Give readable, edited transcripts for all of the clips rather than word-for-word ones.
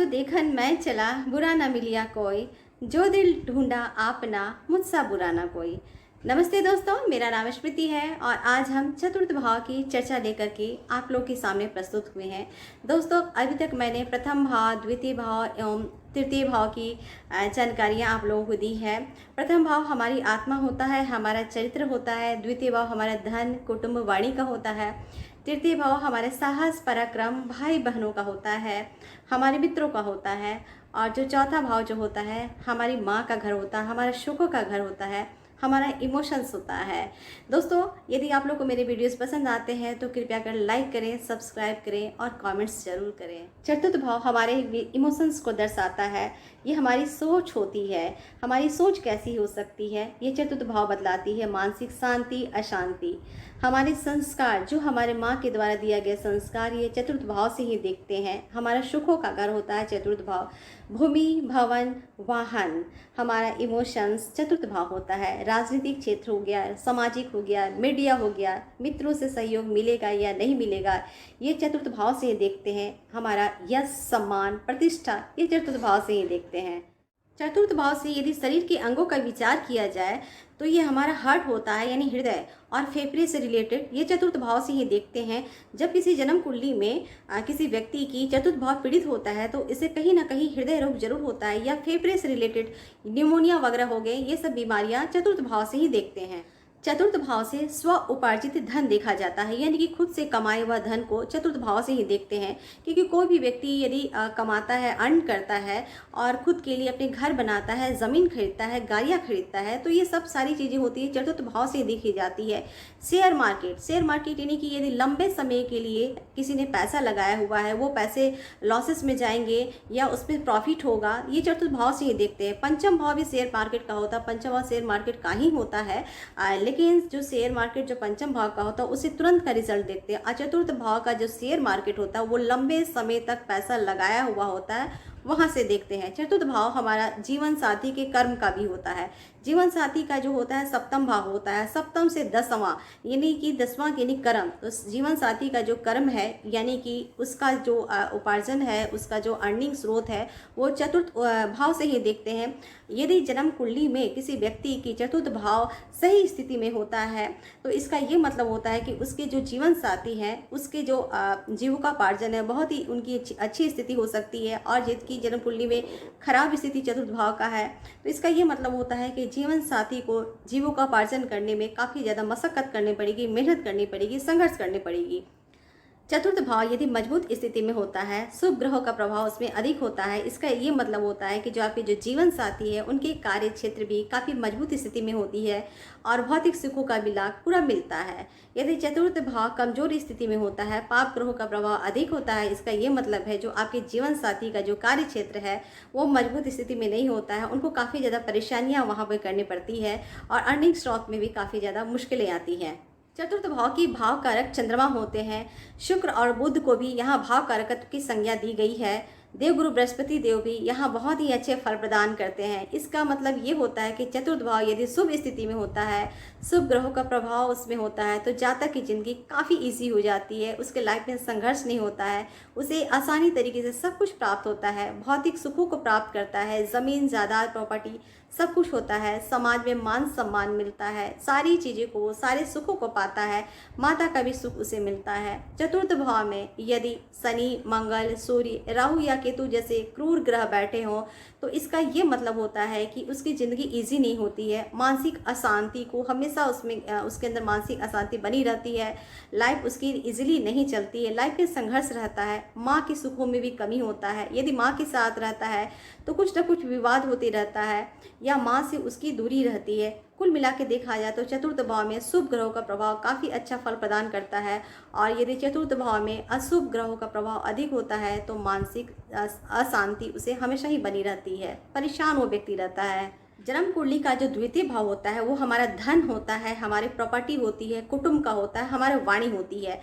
जो देखन मैं चला, बुरा ना मिलिया कोई, जो दिल ढूंढा आपना, मुझसा बुरा ना कोई। नमस्ते दोस्तों, मेरा नाम स्मृति है और आज हम चतुर्थ भाव की चर्चा लेकर के आप लोग के सामने प्रस्तुत हुए हैं। दोस्तों, अभी तक मैंने प्रथम भाव, द्वितीय भाव एवं तृतीय भाव की जानकारियाँ आप लोगों को दी है। प्रथम भाव हमारी आत्मा होता है, हमारा चरित्र होता है। द्वितीय भाव हमारा धन, कुटुंब, वाणी का होता है। तृतीय भाव हमारे साहस, पराक्रम, भाई बहनों का होता है, हमारे मित्रों का होता है। और जो चौथा भाव जो होता है, हमारी माँ का घर होता है, हमारा सुखों का घर होता है, हमारा इमोशंस होता है। दोस्तों, यदि आप लोग को मेरे वीडियोस पसंद आते हैं तो कृपया कर लाइक करें, सब्सक्राइब करें और कमेंट्स जरूर करें। चतुर्थ भाव हमारे इमोशंस को दर्शाता है। ये हमारी सोच होती है। हमारी सोच कैसी हो सकती है, ये चतुर्थ भाव बतलाती है। मानसिक शांति, अशांति। हमारे संस्कार, जो हमारे माँ के द्वारा दिया गया संस्कार, ये चतुर्थ भाव से ही देखते हैं। हमारा सुखों का घर होता है चतुर्थ भाव। भूमि, भवन, वाहन, हमारा इमोशंस चतुर्थ भाव होता है। राजनीतिक क्षेत्र हो गया, सामाजिक हो गया, मीडिया हो गया, मित्रों से सहयोग मिलेगा या नहीं मिलेगा, ये चतुर्थ भाव से ही देखते हैं। हमारा यश, सम्मान, प्रतिष्ठा, ये चतुर्थ भाव से ही देखते हैं। चतुर्थ भाव से यदि शरीर के अंगों का विचार किया जाए तो ये हमारा हार्ट होता है, यानी हृदय और फेफड़े से रिलेटेड, ये चतुर्थ भाव से ही देखते हैं। जब किसी जन्म कुंडली में किसी व्यक्ति की चतुर्थ भाव पीड़ित होता है तो इसे कहीं ना कहीं हृदय रोग जरूर होता है, या फेफड़े से रिलेटेड न्यूमोनिया वगैरह हो गए, ये सब बीमारियां चतुर्थ भाव से ही देखते हैं। चतुर्थ भाव से स्व उपार्जित धन देखा जाता है, यानी कि खुद से कमाए हुआ धन को चतुर्थ भाव से ही देखते हैं। क्योंकि कोई भी व्यक्ति यदि कमाता है, अर्न करता है और खुद के लिए अपने घर बनाता है, ज़मीन खरीदता है, गाड़ियाँ खरीदता है, तो ये सब सारी चीज़ें होती है चतुर्थ भाव से देखी जाती है। शेयर मार्केट यानी कि यदि लंबे समय के लिए किसी ने पैसा लगाया हुआ है, वो पैसे लॉसेस में जाएंगे या उसमें प्रॉफिट होगा, ये चतुर्थ भाव से ही देखते हैं। पंचम भाव भी शेयर मार्केट का होता है, पंचम भाव शेयर मार्केट का ही होता है, लेकिन जो शेयर मार्केट जो पंचम भाव का होता है उसे तुरंत का रिजल्ट देखते हैं। और चतुर्थ भाव का जो शेयर मार्केट होता है वो लंबे समय तक पैसा लगाया हुआ होता है, वहां से देखते हैं। चतुर्थ भाव हमारा जीवन साथी के कर्म का भी होता है। जीवन साथी का जो होता है सप्तम भाव होता है, सप्तम से दसवां यानी कि दसवां यानी कर्म। तो जीवन साथी का जो कर्म है, यानी कि उसका जो उपार्जन है, उसका जो अर्निंग स्रोत है, वो चतुर्थ भाव से ही देखते हैं। यदि जन्म कुंडली में किसी व्यक्ति की चतुर्थ भाव सही स्थिति में होता है तो इसका ये मतलब होता है कि उसके जो जीवन साथी हैं, उसके जो जीविकोपार्जन है, बहुत ही उनकी अच्छी स्थिति हो सकती है। और जिसकी जन्म कुंडली में खराब स्थिति चतुर्थ भाव का है तो इसका ये मतलब होता है कि जीवन साथी को जीविकोपार्जन करने में काफ़ी ज़्यादा मशक्कत करनी पड़ेगी, मेहनत करनी पड़ेगी, संघर्ष करनी पड़ेगी। चतुर्थ भाव यदि मजबूत स्थिति में होता है, शुभ ग्रहों का प्रभाव उसमें अधिक होता है, इसका ये मतलब होता है कि जो आपके जो जीवन साथी है उनके कार्य क्षेत्र भी काफ़ी मजबूत स्थिति में होती है और भौतिक सुखों का भी लाभ पूरा मिलता है। यदि चतुर्थ भाव कमजोर स्थिति में होता है, पाप ग्रहों का प्रभाव अधिक होता है, इसका ये मतलब है जो आपके जीवन साथी का जो कार्य क्षेत्र है वो मजबूत स्थिति में नहीं होता है, उनको काफ़ी ज़्यादा परेशानियाँ वहाँ पर करनी पड़ती है और अर्निंग स्रोत में भी काफ़ी ज़्यादा मुश्किलें आती हैं। चतुर्थ भाव की भाव कारक चंद्रमा होते हैं। शुक्र और बुध को भी यहाँ भाव कारकत्व की संज्ञा दी गई है। देवगुरु बृहस्पति देव भी यहाँ बहुत ही अच्छे फल प्रदान करते हैं। इसका मतलब ये होता है कि चतुर्थ भाव यदि शुभ स्थिति में होता है, शुभ ग्रहों का प्रभाव उसमें होता है, तो जातक की जिंदगी काफ़ी इजी हो जाती है। उसके लाइफ में संघर्ष नहीं होता है, उसे आसानी तरीके से सब कुछ प्राप्त होता है, भौतिक सुखों को प्राप्त करता है, ज़मीन, जायदाद, प्रॉपर्टी सब कुछ होता है, समाज में मान सम्मान मिलता है, सारी चीज़ों को, सारे सुखों को पाता है, माता का भी सुख उसे मिलता है। चतुर्थ भाव में यदि शनि, मंगल, सूर्य, राहु या केतु जैसे क्रूर ग्रह बैठे हों तो इसका ये मतलब होता है कि उसकी ज़िंदगी इजी नहीं होती है। मानसिक अशांति को हमेशा उसके अंदर मानसिक अशांति बनी रहती है, लाइफ उसकी इजीली नहीं चलती है, लाइफ में संघर्ष रहता है, माँ के सुखों में भी कमी होता है। यदि माँ के साथ रहता है तो कुछ ना कुछ विवाद होते रहता है या माँ से उसकी दूरी रहती है। कुल मिला के देखा जाए तो चतुर्थ भाव में शुभ ग्रहों का प्रभाव काफ़ी अच्छा फल प्रदान करता है, और यदि चतुर्थ भाव में अशुभ ग्रहों का प्रभाव अधिक होता है तो मानसिक अशांति उसे हमेशा ही बनी रहती है, परेशान वो व्यक्ति रहता है। जन्म कुंडली का जो द्वितीय भाव होता है वो हमारा धन होता है, हमारे प्रॉपर्टी होती है, कुटुंब का होता है, हमारा वाणी होती है।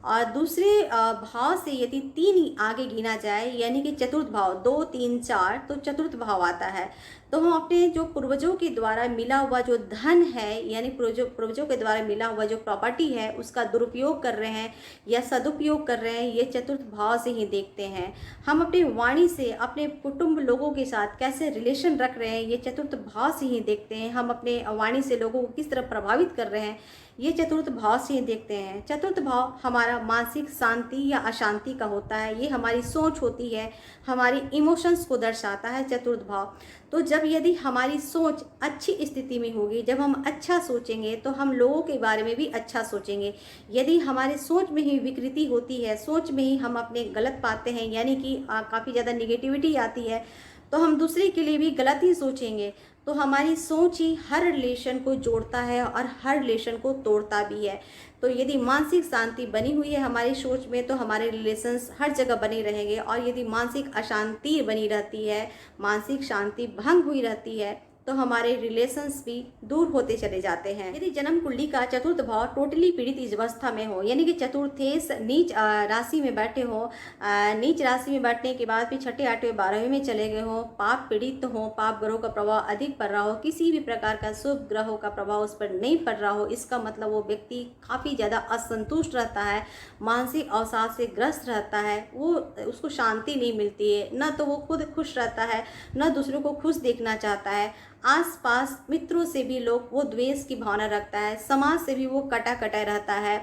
और दूसरे भाव से यदि 3 आगे गिना जाए, यानी कि चतुर्थ भाव 2, 3, 4, तो चतुर्थ भाव आता है। तो हम अपने जो पूर्वजों के द्वारा मिला हुआ जो धन है, यानी पूर्वजों के द्वारा मिला हुआ जो प्रॉपर्टी है, उसका दुरुपयोग कर रहे हैं या सदुपयोग कर रहे हैं, ये चतुर्थ भाव से ही देखते हैं। हम अपनी वाणी से अपने कुटुंब लोगों के साथ कैसे रिलेशन रख रहे हैं, ये चतुर्थ भाव से ही देखते हैं। हम अपने वाणी से लोगों को किस तरह प्रभावित कर रहे हैं, ये चतुर्थ भाव से ही देखते हैं। चतुर्थ भाव हमारा मानसिक शांति या अशांति का होता है, ये हमारी सोच होती है, हमारी इमोशंस को दर्शाता है चतुर्थ भाव। तो जब यदि हमारी सोच अच्छी स्थिति में होगी, जब हम अच्छा सोचेंगे तो हम लोगों के बारे में भी अच्छा सोचेंगे। यदि हमारे सोच में ही विकृति होती है, सोच में ही हम अपने गलत पाते हैं, यानी कि काफ़ी ज़्यादा निगेटिविटी आती है, तो हम दूसरे के लिए भी गलत ही सोचेंगे। तो हमारी सोच ही हर रिलेशन को जोड़ता है और हर रिलेशन को तोड़ता भी है। तो यदि मानसिक शांति बनी हुई है हमारी सोच में, तो हमारे रिलेशंस हर जगह बने रहेंगे। और यदि मानसिक अशांति बनी रहती है, मानसिक शांति भंग हुई रहती है, तो हमारे रिलेशंस भी दूर होते चले जाते हैं। यदि जन्म कुंडली का चतुर्थ भाव टोटली पीड़ित इस अवस्था में हो, यानी कि चतुर्थेश नीच राशि में बैठे हो, नीच राशि में बैठने के बाद फिर छठे आठवें 12वें में चले गए हो, पाप पीड़ित हो, पाप ग्रहों का प्रभाव अधिक पड़ रहा हो, किसी भी प्रकार का शुभ ग्रहों का प्रभाव उस पर नहीं पड़ रहा हो, इसका मतलब वो व्यक्ति काफ़ी ज़्यादा असंतुष्ट रहता है, मानसिक अवसाद से ग्रस्त रहता है, वो उसको शांति नहीं मिलती है, न तो वो खुद खुश रहता है, न दूसरों को खुश देखना चाहता है। आसपास मित्रों से भी लोग वो द्वेष की भावना रखता है, समाज से भी वो कटा कटा रहता है।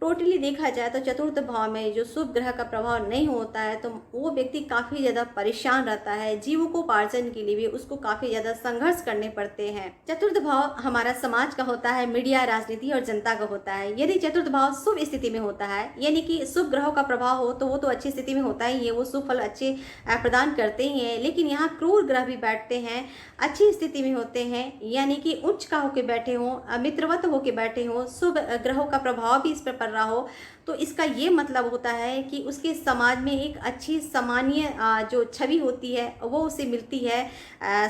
टोटली देखा जाए तो चतुर्थ भाव में जो शुभ ग्रह का प्रभाव नहीं होता है, तो वो व्यक्ति काफ़ी ज़्यादा परेशान रहता है। जीविकोपार्जन के लिए भी उसको काफ़ी ज़्यादा संघर्ष करने पड़ते हैं। चतुर्थ भाव हमारा समाज का होता है, मीडिया, राजनीति और जनता का होता है। यदि चतुर्थ भाव शुभ स्थिति में होता है, यानी कि शुभ ग्रहों का प्रभाव हो, तो वो तो अच्छी स्थिति में होता ही है, वो शुभ फल अच्छे प्रदान करते ही हैं। लेकिन यहाँ क्रूर ग्रह भी बैठते हैं, अच्छी स्थिति में होते हैं, यानी कि उच्च का होकर बैठे हों, मित्रवत होकर बैठे हों, शुभ ग्रहों का प्रभाव भी इस पर पड़ रहा हो, तो इसका ये मतलब होता है कि उसके समाज में एक अच्छी सामान्य जो छवि होती है वो उसे मिलती है,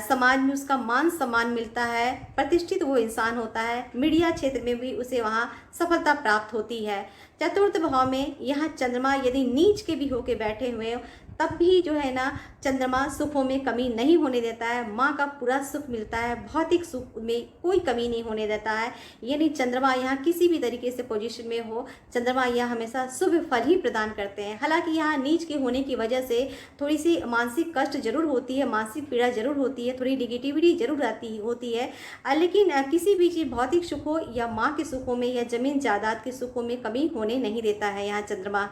समाज में उसका मान सम्मान मिलता है, प्रतिष्ठित वो इंसान होता है, मीडिया क्षेत्र में भी उसे वहाँ सफलता प्राप्त होती है। चतुर्थ भाव में यहाँ चंद्रमा यदि नीच के भी होके बैठे हुए हो, तब भी जो है ना चंद्रमा सुखों में कमी नहीं होने देता है, माँ का पूरा सुख मिलता है, भौतिक सुख में कोई कमी नहीं होने देता है। यानी चंद्रमा यहाँ किसी भी तरीके से पोजीशन में हो, चंद्रमा यह हमेशा शुभ फल ही प्रदान करते हैं। हालांकि यहाँ नीच के होने की वजह से थोड़ी सी मानसिक कष्ट जरूर होती है, मानसिक पीड़ा जरूर होती है, थोड़ी निगेटिविटी जरूर होती है, लेकिन किसी भी चीज़ भौतिक सुखों या माँ के सुखों में या जमीन जायदाद के सुखों में कमी होने नहीं देता है यहाँ चंद्रमा।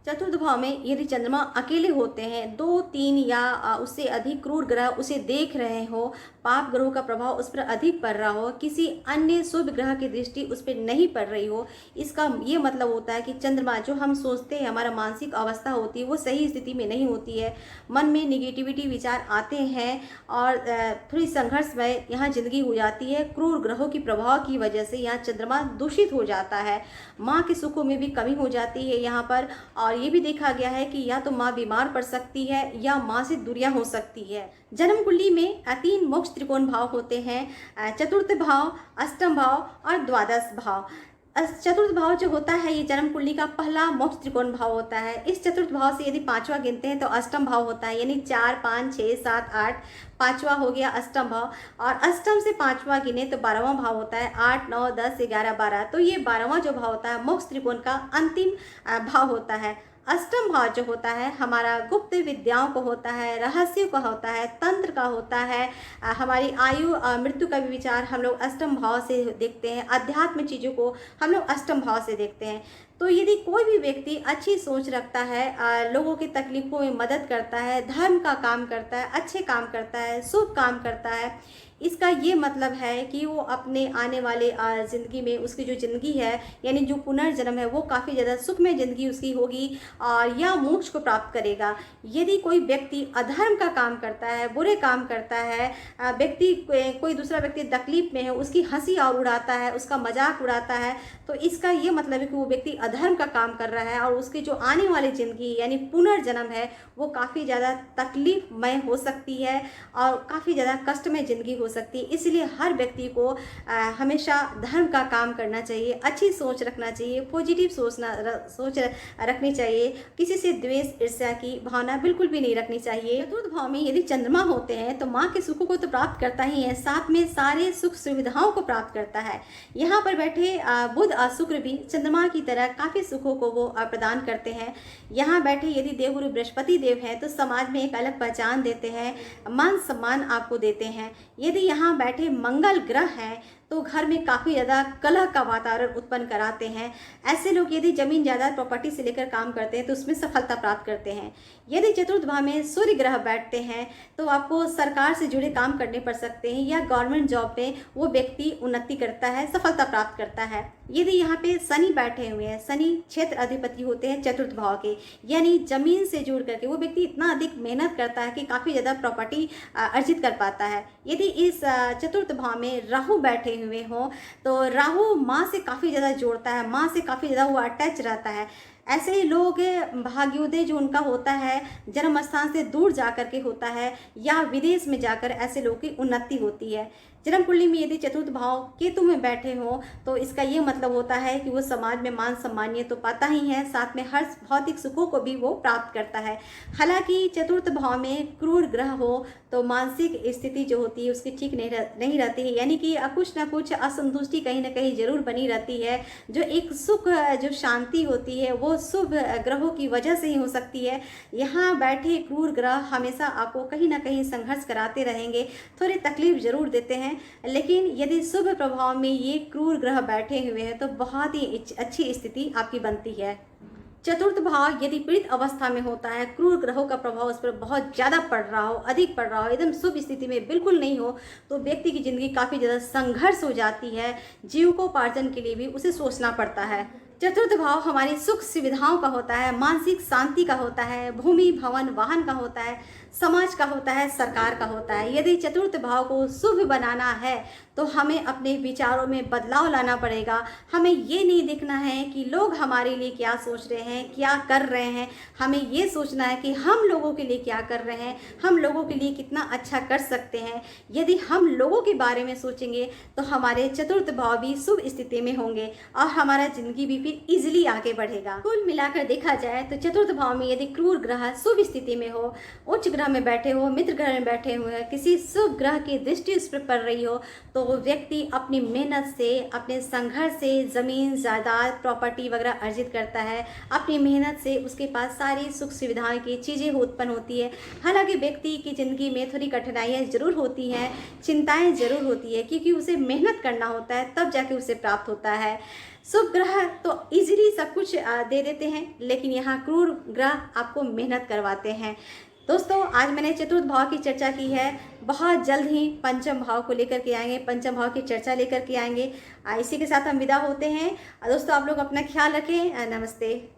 चतुर्थ भाव में यदि चंद्रमा अकेले होते हैं, 2, 3 या उससे अधिक क्रूर ग्रह उसे देख रहे हो, पाप ग्रहों का प्रभाव उस पर अधिक पड़ रहा हो, किसी अन्य शुभ ग्रह की दृष्टि उस पर नहीं पड़ रही हो, इसका ये मतलब होता है कि चंद्रमा जो हम सोचते हैं हमारा मानसिक अवस्था होती है वो सही स्थिति में नहीं होती है, मन में निगेटिविटी विचार आते हैं और थोड़ी संघर्षमय यहाँ जिंदगी हो जाती है। क्रूर ग्रहों की प्रभाव की वजह से यहाँ चंद्रमा दूषित हो जाता है, माँ के सुखों में भी कमी हो जाती है यहाँ पर। और ये भी देखा गया है कि या तो माँ बीमार पड़ सकती है या माँ से दूरियां हो सकती है। जन्म कुंडली में 3 मोक्ष त्रिकोण भाव होते हैं, चतुर्थ भाव, अष्टम भाव और द्वादश भाव। चतुर्थ भाव जो होता है ये जन्म कुंडली का पहला मोक्ष त्रिकोण भाव होता है। इस चतुर्थ भाव से यदि 5वां गिनते हैं तो अष्टम भाव होता है, यानी 4, 5, 6, 7, 8, 5वां हो गया अष्टम भाव। और अष्टम से 5वां गिने तो 12वां भाव होता है, 8, 9, 10, 11, 12। तो ये 12वां जो भाव होता है मोक्ष त्रिकोण का अंतिम भाव होता है। अष्टम भाव जो होता है हमारा गुप्त विद्याओं को होता है, रहस्यों का होता है, तंत्र का होता है, हमारी आयु मृत्यु का भी विचार हम लोग अष्टम भाव से देखते हैं, अध्यात्म चीज़ों को हम लोग अष्टम भाव से देखते हैं। तो यदि कोई भी व्यक्ति अच्छी सोच रखता है, लोगों की तकलीफ़ों में मदद करता है, धर्म का काम करता है, अच्छे काम करता है, शुभ काम करता है, इसका ये मतलब है कि वो अपने आने वाले ज़िंदगी में उसकी जो ज़िंदगी है यानी जो पुनर्जन्म है वो काफ़ी ज़्यादा सुखमय ज़िंदगी उसकी होगी और या मोक्ष को प्राप्त करेगा। यदि कोई व्यक्ति अधर्म का काम करता है, बुरे काम करता है, व्यक्ति कोई दूसरा व्यक्ति तकलीफ में है, उसकी हंसी और उड़ाता है, उसका मजाक उड़ाता है, तो इसका ये मतलब है कि वो व्यक्ति अधर्म का काम कर रहा है और उसकी जो आने वाली ज़िंदगी यानी पुनर्जन्म है वो काफ़ी ज़्यादा तकलीफमय हो सकती है और काफ़ी ज़्यादा कष्टमय ज़िंदगी हो हो सकती है। इसलिए हर व्यक्ति को हमेशा धर्म का काम करना चाहिए, अच्छी सोच रखना चाहिए, पॉजिटिव सोच रखनी चाहिए। किसी से द्वेष ईर्ष्या की भावना बिल्कुल भी नहीं रखनी चाहिए। चतुर्थ भाव में यदि चंद्रमा होते हैं तो माँ के सुखों को तो प्राप्त करता ही है, साथ में सारे सुख सुविधाओं को प्राप्त करता है। यहाँ पर बैठे बुध और शुक्र भी चंद्रमा की तरह काफ़ी सुखों को वो प्रदान करते हैं। यहाँ बैठे यदि देवगुरु बृहस्पति देव हैं तो समाज में एक अलग पहचान देते हैं, मान सम्मान आपको देते हैं। यदि यहाँ बैठे मंगल ग्रह हैं तो घर में काफ़ी ज़्यादा कलह का वातावरण उत्पन्न कराते हैं। ऐसे लोग यदि जमीन जायदाद प्रॉपर्टी से लेकर काम करते हैं तो उसमें सफलता प्राप्त करते हैं। यदि चतुर्थ भाव में सूर्य ग्रह बैठते हैं तो आपको सरकार से जुड़े काम करने पड़ सकते हैं या गवर्नमेंट जॉब में वो व्यक्ति उन्नति करता है, सफलता प्राप्त करता है। यदि यहाँ पे शनि बैठे हुए हैं, शनि क्षेत्र अधिपति होते हैं चतुर्थ भाव के, यानी जमीन से जुड़ करके वो व्यक्ति इतना अधिक मेहनत करता है कि काफ़ी ज़्यादा प्रॉपर्टी अर्जित कर पाता है। यदि इस चतुर्थ भाव में राहु बैठे हुए हों तो राहु माँ से काफ़ी ज़्यादा जोड़ता है, माँ से काफ़ी ज़्यादा वो अटैच रहता है। ऐसे ही लोग भाग्योदय जो उनका होता है जन्म स्थान से दूर जा कर के होता है या विदेश में जाकर ऐसे लोगों की उन्नति होती है। जन्म कुंडली में यदि चतुर्थ भाव केतु में बैठे हो तो इसका ये मतलब होता है कि वो समाज में मान सम्मान्य तो पाता ही है, साथ में हर भौतिक सुखों को भी वो प्राप्त करता है। हालांकि चतुर्थ भाव में क्रूर ग्रह हो तो मानसिक स्थिति जो होती है उसकी ठीक नहीं रहती है, यानी कि कुछ ना कुछ असंतुष्टि कहीं ना कहीं जरूर बनी रहती है। जो एक सुख जो शांति होती है वो शुभ ग्रहों की वजह से ही हो सकती है। यहाँ बैठे क्रूर ग्रह हमेशा आपको कहीं ना कहीं संघर्ष कराते रहेंगे, थोड़ी तकलीफ जरूर देते हैं। लेकिन यदि शुभ प्रभाव में ये क्रूर ग्रह बैठे हुए हैं तो बहुत ही अच्छी स्थिति आपकी बनती है। चतुर्थ भाव यदि पीड़ित अवस्था में होता है, क्रूर ग्रहों का प्रभाव उस पर बहुत ज़्यादा पड़ रहा हो, अधिक पड़ रहा हो, एकदम शुभ स्थिति में बिल्कुल नहीं हो तो व्यक्ति की ज़िंदगी काफ़ी ज़्यादा संघर्ष हो जाती है। जीविकोपार्जन के लिए भी उसे सोचना पड़ता है। चतुर्थ भाव हमारी सुख सुविधाओं का होता है, मानसिक शांति का होता है, भूमि भवन वाहन का होता है, समाज का होता है, सरकार का होता है। यदि चतुर्थ भाव को शुभ बनाना है तो हमें अपने विचारों में बदलाव लाना पड़ेगा। हमें ये नहीं देखना है कि लोग हमारे लिए क्या सोच रहे हैं, क्या कर रहे हैं। हमें ये सोचना है कि हम लोगों के लिए क्या कर रहे हैं, हम लोगों के लिए कितना अच्छा कर सकते हैं। यदि हम लोगों के बारे में सोचेंगे तो हमारे चतुर्थ भाव भी शुभ स्थिति में होंगे और हमारा जिंदगी भी फिर इजीली आगे बढ़ेगा। कुल मिलाकर देखा जाए तो चतुर्थ भाव में यदि क्रूर ग्रह शुभ स्थिति में हो, उच्च ग्रह में बैठे हो, मित्र ग्रह में बैठे हुए, किसी शुभ ग्रह की दृष्टि उस पर पड़ रही हो तो वो व्यक्ति अपनी मेहनत से, अपने संघर्ष से ज़मीन जायदाद प्रॉपर्टी वगैरह अर्जित करता है। अपनी मेहनत से उसके पास सारी सुख सुविधाएं की चीज़ें उत्पन्न होती है। हालांकि व्यक्ति की ज़िंदगी में थोड़ी कठिनाइयाँ ज़रूर होती हैं, चिंताएं ज़रूर होती है, क्योंकि उसे मेहनत करना होता है तब जाके उसे प्राप्त होता है। शुभ ग्रह तो इजीली सब कुछ दे देते हैं, लेकिन यहाँ क्रूर ग्रह आपको मेहनत करवाते हैं। दोस्तों, आज मैंने चतुर्थ भाव की चर्चा की है। बहुत जल्द ही पंचम भाव को लेकर के आएंगे, पंचम भाव की चर्चा लेकर के आएंगे। इसी के साथ हम विदा होते हैं। दोस्तों, आप लोग अपना ख्याल रखें। नमस्ते।